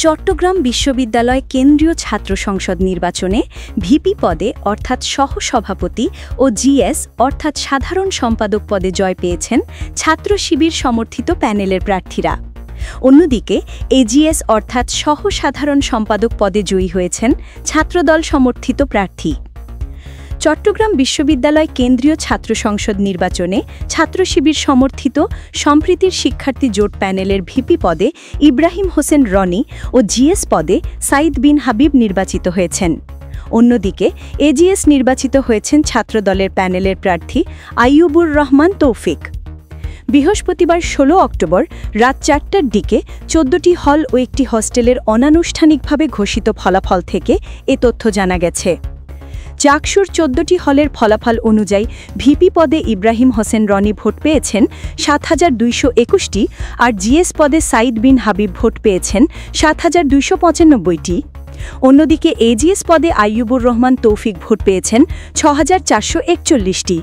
চট্টগ্রাম বিশ্ববিদ্যালয় কেন্দ্রীয় ছাত্র সংসদ নির্বাচনে ভিপি পদে অর্থাৎ সহসভাপতি ও জিএস অর্থাৎ সাধারণ সম্পাদক পদে জয় পেয়েছেন ছাত্র শিবির সমর্থিত প্যানেলের প্রার্থীরা। অন্যদিকে এজিএস অর্থাৎ সহ-সাধারণ সম্পাদক পদে জয়ী হয়েছেন ছাত্রদল সমর্থিত প্রার্থী। চট্টগ্রাম বিশ্ববিদ্যালয় কেন্দ্রীয় ছাত্র সংসদ নির্বাচনে ছাত্র শিবির সমর্থিত সম্প্রীতির শিক্ষার্থী জোট প্যানেলের ভিপি পদে ইব্রাহিম হোসেন রনি ও জিএস পদে সাইদ বিন হাবিব নির্বাচিত হয়েছেন। অন্যদিকে এজিএস নির্বাচিত হয়েছেন ছাত্রদলের প্যানেলের প্রার্থী আইয়ুবুর রহমান তৌফিক। বৃহস্পতিবার ১৬ অক্টোবর রাত ৪টার দিকে ১৪টি হল ও একটি হস্টেলের অনানুষ্ঠানিকভাবে ঘোষিত ফলাফল থেকে এ তথ্য জানা গেছে। চাকসুর ১৪টি হলের ফলাফল অনুযায়ী ভিপি পদে ইব্রাহিম হোসেন রনি ভোট পেয়েছেন ৭,২২১টি আর জিএস পদে সাইদ বিন হাবিব ভোট পেয়েছেন ৭,২৯৫টি। অন্যদিকে এজিএস পদে আইয়ুবুর রহমান তৌফিক ভোট পেয়েছেন ৬,৪৪১টি।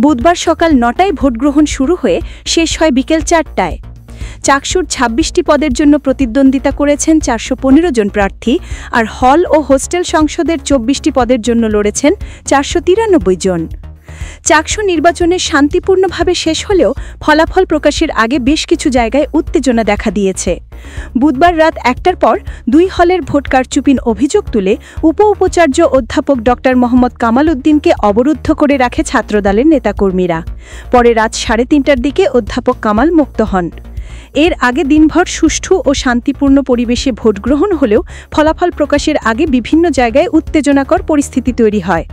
বুধবার সকাল ৯টায় ভোটগ্রহণ শুরু হয়ে শেষ হয় বিকেল ৪টায়। চাকসুর ২৬টি পদের জন্য প্রতিদ্বন্দ্বিতা করেছেন ৪১৫ জন প্রার্থী, আর হল ও হোস্টেল সংসদের ২৪টি পদের জন্য লড়েছেন ৪৯৩ জন। চাকসু নির্বাচনে শান্তিপূর্ণভাবে শেষ হলেও ফলাফল প্রকাশের আগে বেশ কিছু জায়গায় উত্তেজনা দেখা দিয়েছে। বুধবার রাত ১টার পর ২ হলের ভোট কারচুপির অভিযোগ তুলে উপাচার্য অধ্যাপক ড মোহাম্মদ কামাল উদ্দিনকে অবরুদ্ধ করে রাখে ছাত্রদলের নেতাকর্মীরা। পরে রাত ৩:৩০টার দিকে অধ্যাপক কামাল মুক্ত হন। এর আগে দিনভর সুষ্ঠু ও শান্তিপূর্ণ পরিবেশে ভোটগ্রহণ হলেও ফলাফল প্রকাশের আগে বিভিন্ন জায়গায় উত্তেজনাকর পরিস্থিতি তৈরি হয়।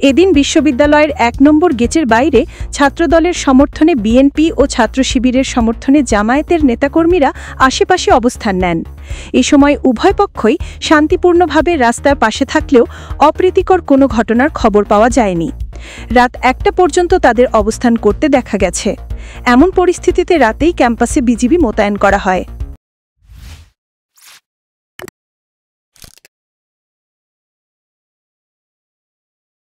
এদিন বিশ্ববিদ্যালয়ের ১ নম্বর গেটের বাইরে ছাত্রদলের সমর্থনে বিএনপি ও ছাত্র শিবিরের সমর্থনে জামায়াতের নেতাকর্মীরা আশেপাশে অবস্থান নেন। এ সময় উভয় পক্ষই শান্তিপূর্ণভাবে রাস্তার পাশে থাকলেও অপ্রীতিকর কোনো ঘটনার খবর পাওয়া যায়নি। রাত ১টা পর্যন্ত তাদের অবস্থান করতে দেখা গেছে। এমন পরিস্থিতিতে রাতেই ক্যাম্পাসে বিজিবি মোতায়েন করা হয়।